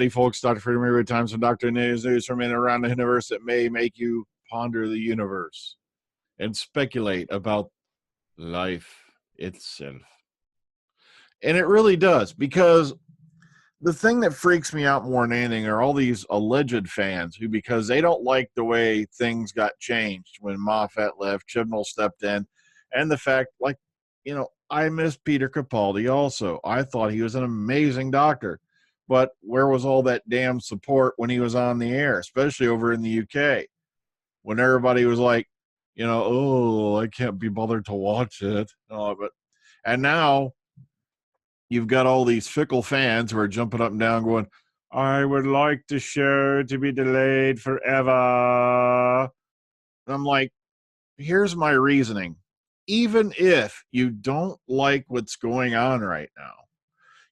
Howdy, folks. Dr. Freedom here with Times from Dr. News from in and around the universe that may make you ponder the universe and speculate about life itself. And it really does, because the thing that freaks me out more than anything are all these alleged fans who, because they don't like the way things got changed when Moffat left, Chibnall stepped in, and the fact, like, you know, I miss Peter Capaldi also. I thought he was an amazing doctor. But where was all that damn support when he was on the air, especially over in the UK, when everybody was like, you know, oh, I can't be bothered to watch it. And now you've got all these fickle fans who are jumping up and down going, I would like the show to be delayed forever. And I'm like, here's my reasoning. Even if you don't like what's going on right now,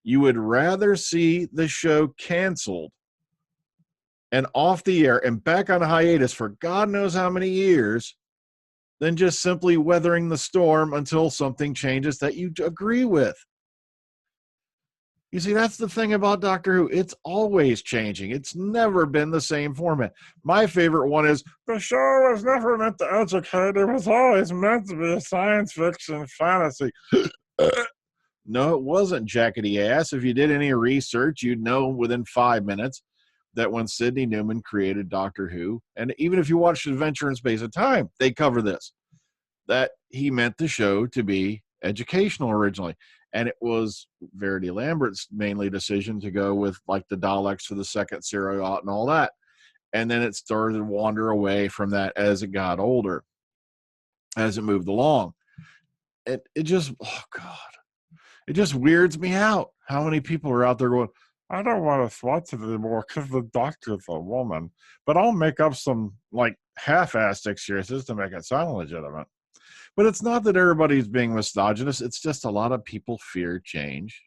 you would rather see the show canceled and off the air and back on hiatus for God knows how many years than just simply weathering the storm until something changes that you agree with. You see, that's the thing about Doctor Who. It's always changing. It's never been the same format. My favorite one is, the show was never meant to educate. It was always meant to be a science fiction fantasy. No, it wasn't, jackety ass. If you did any research, you'd know within 5 minutes that when Sidney Newman created Doctor Who, and even if you watched Adventure in Space and Time, they cover this, that he meant the show to be educational originally. And it was Verity Lambert's mainly decision to go with like the Daleks for the second serial and all that. And then it started to wander away from that as it got older, as it moved along. It just, oh God, it just weirds me out how many people are out there going, I don't want to watch it anymore because the doctor's a woman, but I'll make up some like half-assed excuses to make it sound legitimate. But it's not that everybody's being misogynist. It's just a lot of people fear change.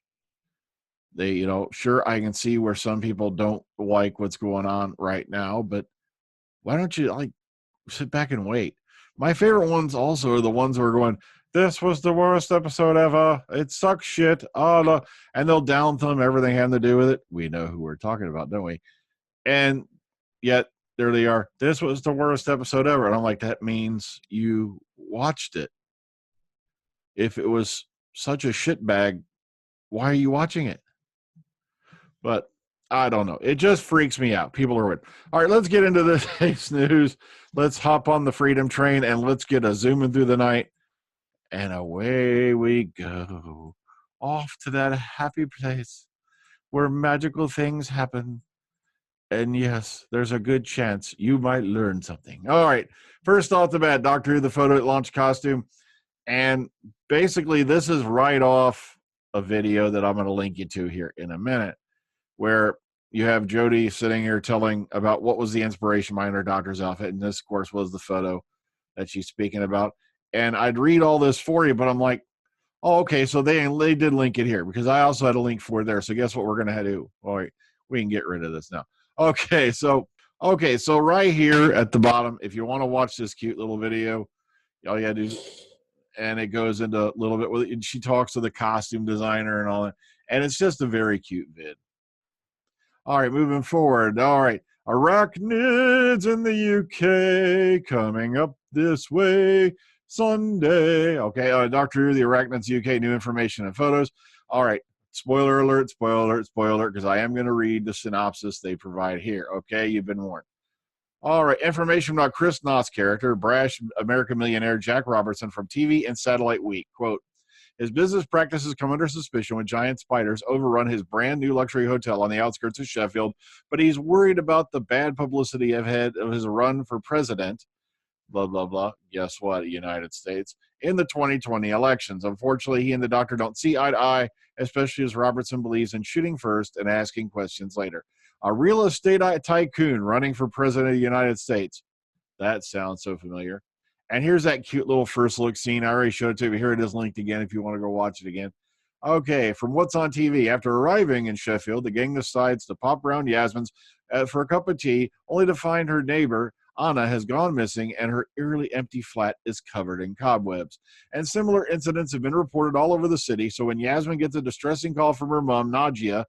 They, you know, sure, I can see where some people don't like what's going on right now, but why don't you like sit back and wait? My favorite ones also are the ones who are going, this was the worst episode ever. It sucks shit. Oh, no. And they'll down thumb everything having to do with it. We know who we're talking about, don't we? And yet there they are. This was the worst episode ever. And I'm like, that means you watched it. If it was such a shitbag, why are you watching it? But I don't know. It just freaks me out. People are weird. All right, let's get into this news. Let's hop on the freedom train and let's get a zooming through the night. And away we go. Off to that happy place where magical things happen. And yes, there's a good chance you might learn something. All right. First off the bat, Doctor Who, the photo at launch costume. And basically, this is right off a video that I'm going to link you to here in a minute, where you have Jodie sitting here telling about what was the inspiration behind her doctor's outfit. And this, of course, was the photo that she's speaking about. And I'd read all this for you, but I'm like, oh, okay, so they did link it here because I also had a link for it there. So guess what we're going to do? All right, we can get rid of this now. Okay, so right here at the bottom, if you want to watch this cute little video, all you got to do, and it goes into a little bit with it. She talks to the costume designer and all that, and it's just a very cute vid. All right, moving forward. All right, Arachnids in the UK coming up this way Sunday. Okay, Doctor Who, the Arachnids UK, new information and photos. All right, spoiler alert, because I am going to read the synopsis they provide here. Okay, you've been warned. All right, information about Chris Noth's character, brash American millionaire Jack Robertson from TV and Satellite Week. Quote, his business practices come under suspicion when giant spiders overrun his brand new luxury hotel on the outskirts of Sheffield, but he's worried about the bad publicity ahead of his run for president, blah, blah, blah. Guess what, United States, in the 2020 elections. Unfortunately, he and the doctor don't see eye to eye, especially as Robertson believes in shooting first and asking questions later. A real estate tycoon running for president of the United States. That sounds so familiar. And here's that cute little first look scene. I already showed it to you. Here it is linked again if you want to go watch it again. Okay, from what's on TV. After arriving in Sheffield, the gang decides to pop round Yasmin's for a cup of tea, only to find her neighbor, Anna, has gone missing and her eerily empty flat is covered in cobwebs. And similar incidents have been reported all over the city, so when Yasmin gets a distressing call from her mom, Najia,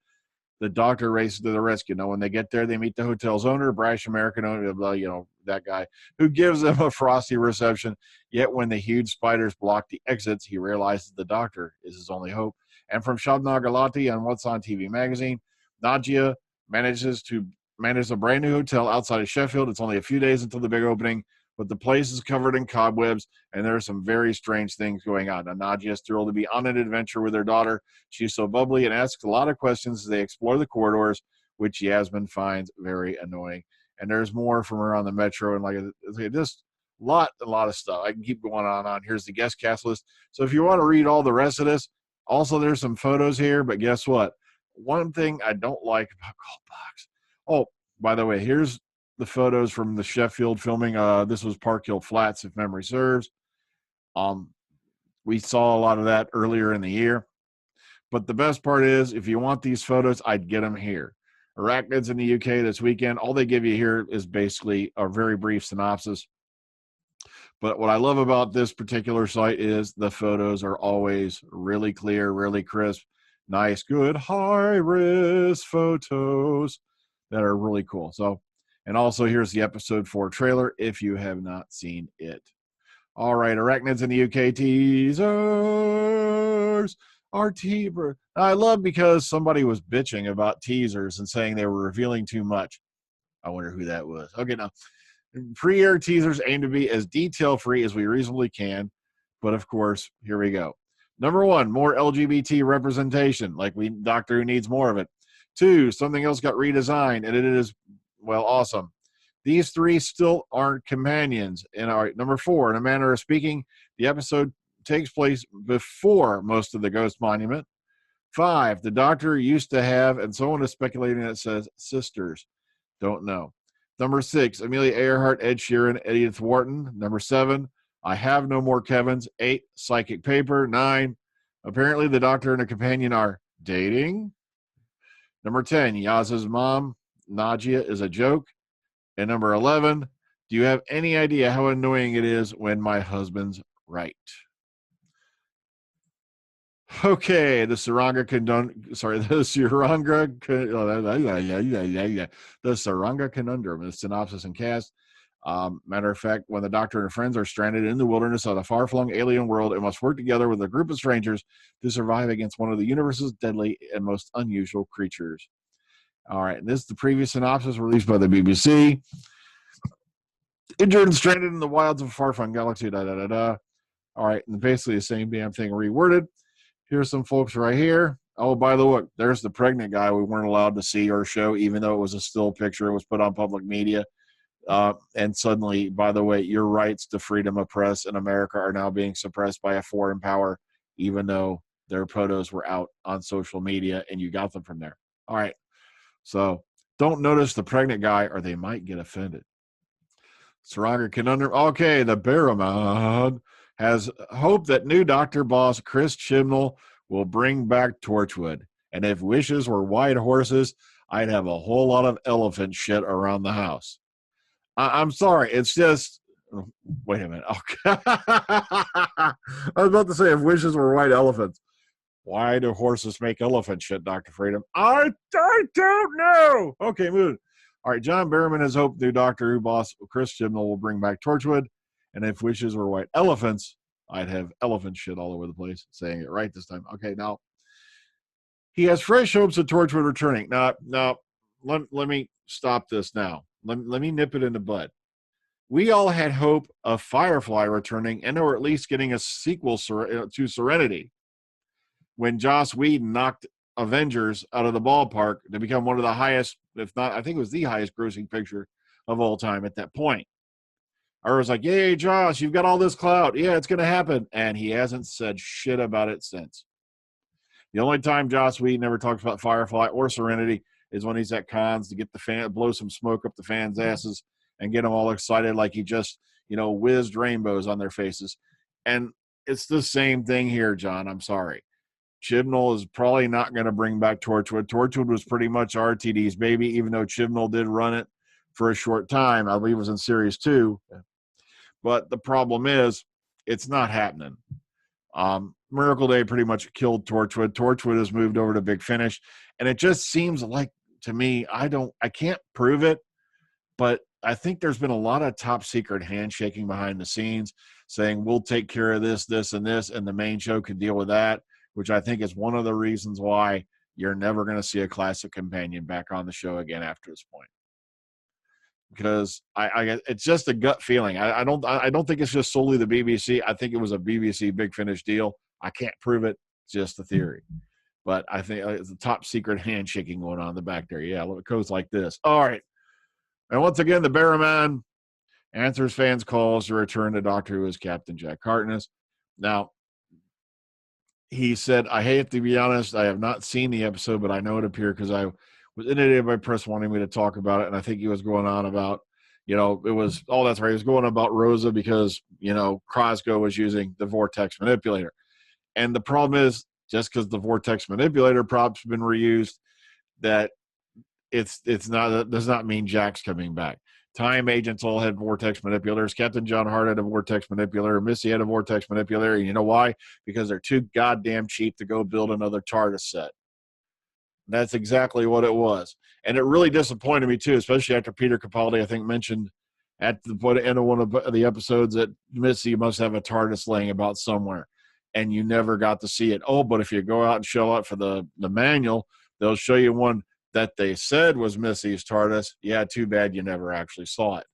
the doctor races to the rescue. Now, when they get there, they meet the hotel's owner, brash American owner, you know, that guy, who gives them a frosty reception. Yet when the huge spiders block the exits, he realizes the doctor is his only hope. And from Shabnag Galati on What's on TV magazine, Nadia manages a brand new hotel outside of Sheffield. It's only a few days until the big opening, but the place is covered in cobwebs, and there are some very strange things going on. Now, Nadia is thrilled to be on an adventure with her daughter. She's so bubbly and asks a lot of questions as they explore the corridors, which Yasmin finds very annoying. And there's more from her on the Metro, and like just a lot of stuff. I can keep going on. Here's the guest cast list. So if you want to read all the rest of this, also there's some photos here, but guess what? One thing I don't like about Goldbox. Oh, by the way, here's the photos from the Sheffield filming. This was Park Hill Flats, if memory serves. We saw a lot of that earlier in the year. But the best part is, if you want these photos, I'd get them here. Arachnids in the UK this weekend. All they give you here is basically a very brief synopsis. But what I love about this particular site is the photos are always really clear, really crisp, nice, good, high-res photos that are really cool. So, and also here's the episode 4 trailer if you have not seen it. All right, Arachnids in the UK teasers. I love because somebody was bitching about teasers and saying they were revealing too much. I wonder who that was. Okay, now, pre-air teasers aim to be as detail-free as we reasonably can, but of course, here we go. Number 1, more LGBT representation, like Doctor Who needs more of it. 2, something else got redesigned, and it is, well, awesome. These 3 still aren't companions. And all right, number 4, in a manner of speaking, the episode takes place before most of the Ghost Monument. 5, the Doctor used to have, and someone is speculating that it says sisters. Don't know. Number 6, Amelia Earhart, Ed Sheeran, Edith Wharton. Number 7, I Have No More Kevins. 8, Psychic Paper. 9, apparently the Doctor and a companion are dating. Number 10, Yaz's mom, Nadia, is a joke. And number 11, do you have any idea how annoying it is when my husband's right? Okay, the Suranga Conundrum. Sorry, the Suranga Conundrum. The synopsis and cast. Matter of fact, when the Doctor and her friends are stranded in the wilderness of a far-flung alien world and must work together with a group of strangers to survive against one of the universe's deadly and most unusual creatures. All right, and this is the previous synopsis released by the BBC. Injured and stranded in the wilds of a far-flung galaxy. All right, and basically the same damn thing reworded. Here's some folks right here. Oh, by the way, there's the pregnant guy we weren't allowed to see or show, even though it was a still picture. It was put on public media. And suddenly, by the way, your rights to freedom of press in America are now being suppressed by a foreign power, even though their photos were out on social media and you got them from there. All right. So don't notice the pregnant guy or they might get offended. Tsuranga Conundrum. Okay, the Barrowman has hope that new Doctor boss Chris Chibnall will bring back Torchwood. And if wishes were white horses, I'd have a whole lot of elephant shit around the house. I'm sorry. It's just, wait a minute. Okay. I was about to say if wishes were white elephants. Why do horses make elephant shit, Dr. Freedom? I don't know. Okay, move. All right, John Barrowman has hoped new Doctor Who boss Chris Chibnall will bring back Torchwood. And if wishes were white elephants, I'd have elephant shit all over the place. Saying it right this time. Okay, now, he has fresh hopes of Torchwood returning. Now, let me stop this now. Let me nip it in the bud. We all had hope of Firefly returning and or at least getting a sequel to Serenity when Joss Whedon knocked Avengers out of the ballpark to become one of the highest, if not, I think it was the highest grossing picture of all time at that point. I was like, yay, Joss, you've got all this clout. Yeah, it's going to happen. And he hasn't said shit about it since. The only time Joss Whedon ever talks about Firefly or Serenity is when he's at cons to get the fan, blow some smoke up the fans' asses and get them all excited like he just, whizzed rainbows on their faces. And it's the same thing here, John. I'm sorry. Chibnall is probably not going to bring back Torchwood. Torchwood was pretty much RTD's baby, even though Chibnall did run it for a short time. I believe it was in Series 2. But the problem is, it's not happening. Miracle Day pretty much killed Torchwood. Torchwood has moved over to Big Finish, and it just seems like, to me, I can't prove it, but I think there's been a lot of top secret handshaking behind the scenes saying we'll take care of this, this, and this, and the main show can deal with that, which I think is one of the reasons why you're never going to see a classic companion back on the show again after this point. Because it's just a gut feeling. I don't think it's just solely the BBC. I think it was a BBC Big Finish deal. I can't prove it. It's just a theory. But I think it's a top secret handshaking going on in the back there. Yeah, it goes like this. All right. And once again, the Barrowman answers fans' calls to return to Doctor Who as Captain Jack Harkness. Now, he said, I hate to be honest, I have not seen the episode, but I know it appeared because I was inundated by press wanting me to talk about it. And I think he was going on about, it was, that's right. He was going about Rosa because, Crosgo was using the Vortex Manipulator. And the problem is, just because the Vortex Manipulator prop's been reused, that that does not mean Jack's coming back. Time agents all had Vortex Manipulators. Captain John Hart had a Vortex Manipulator. Missy had a Vortex Manipulator. You know why? Because they're too goddamn cheap to go build another TARDIS set. That's exactly what it was. And it really disappointed me, too, especially after Peter Capaldi, I think, mentioned at the end of one of the episodes that Missy must have a TARDIS laying about somewhere. And you never got to see it. Oh, but if you go out and show up for the manual, they'll show you one that they said was Missy's TARDIS. Yeah, too bad you never actually saw it.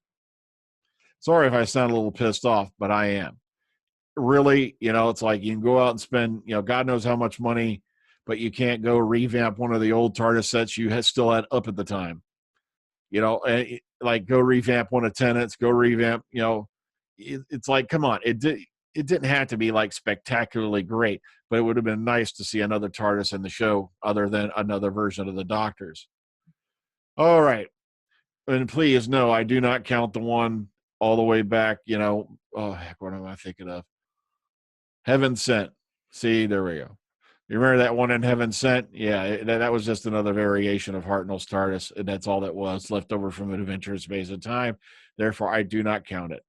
Sorry if I sound a little pissed off, but I am. Really, it's like you can go out and spend, God knows how much money, but you can't go revamp one of the old TARDIS sets you still had up at the time. Like go revamp one of Tennant's, go revamp, it's like, come on. It didn't have to be like spectacularly great, but it would have been nice to see another TARDIS in the show other than another version of the Doctors. All right. And please, no, I do not count the one all the way back, oh, heck, what am I thinking of? Heaven Sent. See, there we go. You remember that one in Heaven Sent? Yeah, that was just another variation of Hartnell's TARDIS, and that's all that was, left over from an Adventure in Space and Time. Therefore, I do not count it.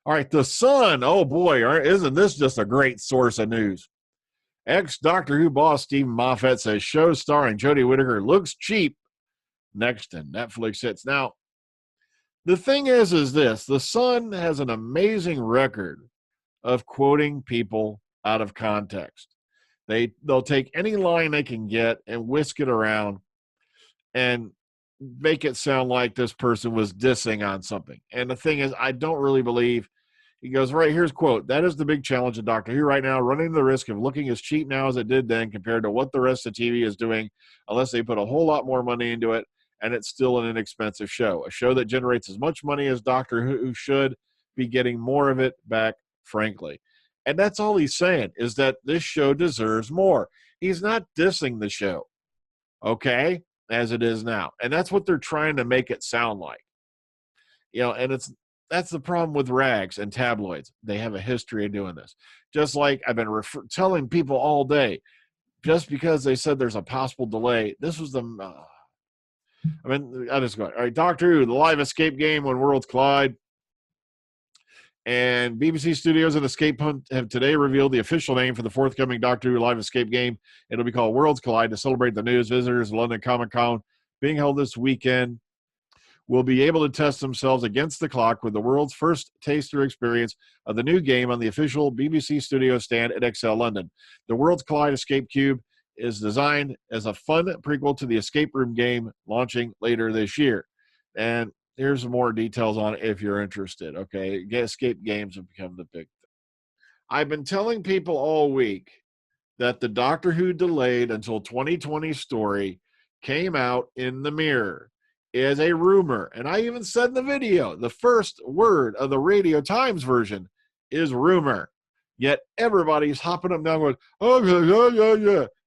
All right, The Sun. Oh, boy, isn't this just a great source of news? Ex-Doctor Who boss Steven Moffat says show starring Jodie Whittaker looks cheap next to Netflix hits. Now, the thing is this. The Sun has an amazing record of quoting people out of context. They'll take any line they can get and whisk it around and make it sound like this person was dissing on something. And the thing is, I don't really believe. He goes, right, here's a quote. That is the big challenge of Doctor Who right now, running the risk of looking as cheap now as it did then compared to what the rest of TV is doing, unless they put a whole lot more money into it, and it's still an inexpensive show. A show that generates as much money as Doctor Who should be getting more of it back, frankly. And that's all he's saying, is that this show deserves more. He's not dissing the show, okay, as it is now. And that's what they're trying to make it sound like. And that's the problem with rags and tabloids. They have a history of doing this. Just like I've been telling people all day, just because they said there's a possible delay, this was I just go, all right, Doctor Who, the live escape game when worlds collide. And BBC Studios and Escape Hunt have today revealed the official name for the forthcoming Doctor Who live escape game. It'll be called Worlds Collide to celebrate the news. Visitors of London Comic-Con being held this weekend will be able to test themselves against the clock with the world's first taster experience of the new game on the official BBC Studio stand at XL London. The Worlds Collide Escape Cube is designed as a fun prequel to the escape room game launching later this year. And here's some more details on it if you're interested, okay? Escape games have become the big thing. I've been telling people all week that the Doctor Who delayed until 2020 story came out in the mirror is a rumor. And I even said in the video, the first word of the Radio Times version is rumor. Yet everybody's hopping up and down going, oh,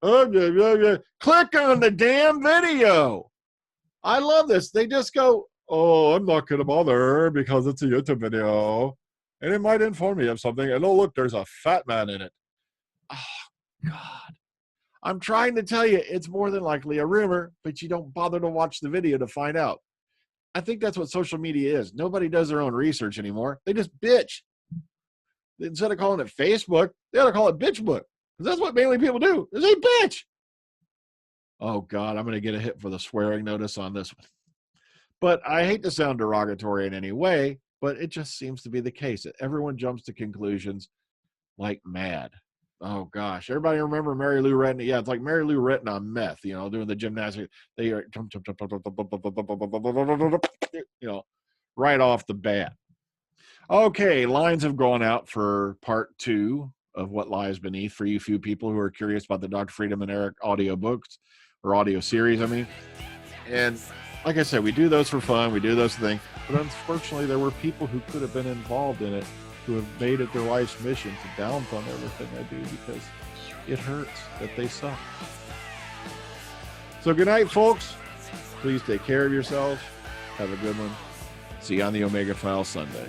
yeah. Click on the damn video. I love this. They just go, oh, I'm not going to bother because it's a YouTube video. And it might inform me of something. And oh, look, there's a fat man in it. Oh, God. I'm trying to tell you, it's more than likely a rumor, but you don't bother to watch the video to find out. I think that's what social media is. Nobody does their own research anymore. They just bitch. instead of calling it Facebook, they ought to call it bitch book. Because that's what mainly people do, is they bitch. Oh, God, I'm going to get a hit for the swearing notice on this one. But I hate to sound derogatory in any way, but it just seems to be the case that everyone jumps to conclusions like mad. Oh, gosh. Everybody remember Mary Lou Retton? Yeah, it's like Mary Lou Retton on meth, doing the gymnastics. They are, right off the bat. Okay, lines have gone out for part 2 of What Lies Beneath for you few people who are curious about the Dr. Freedom and Eric audio books, or audio series, I mean. And like I said, we do those for fun, we do those things, but unfortunately there were people who could have been involved in it who have made it their life's mission to downplay everything I do because it hurts that they suck. So good night, folks. Please take care of yourselves. Have a good one. See you on the Omega File Sunday.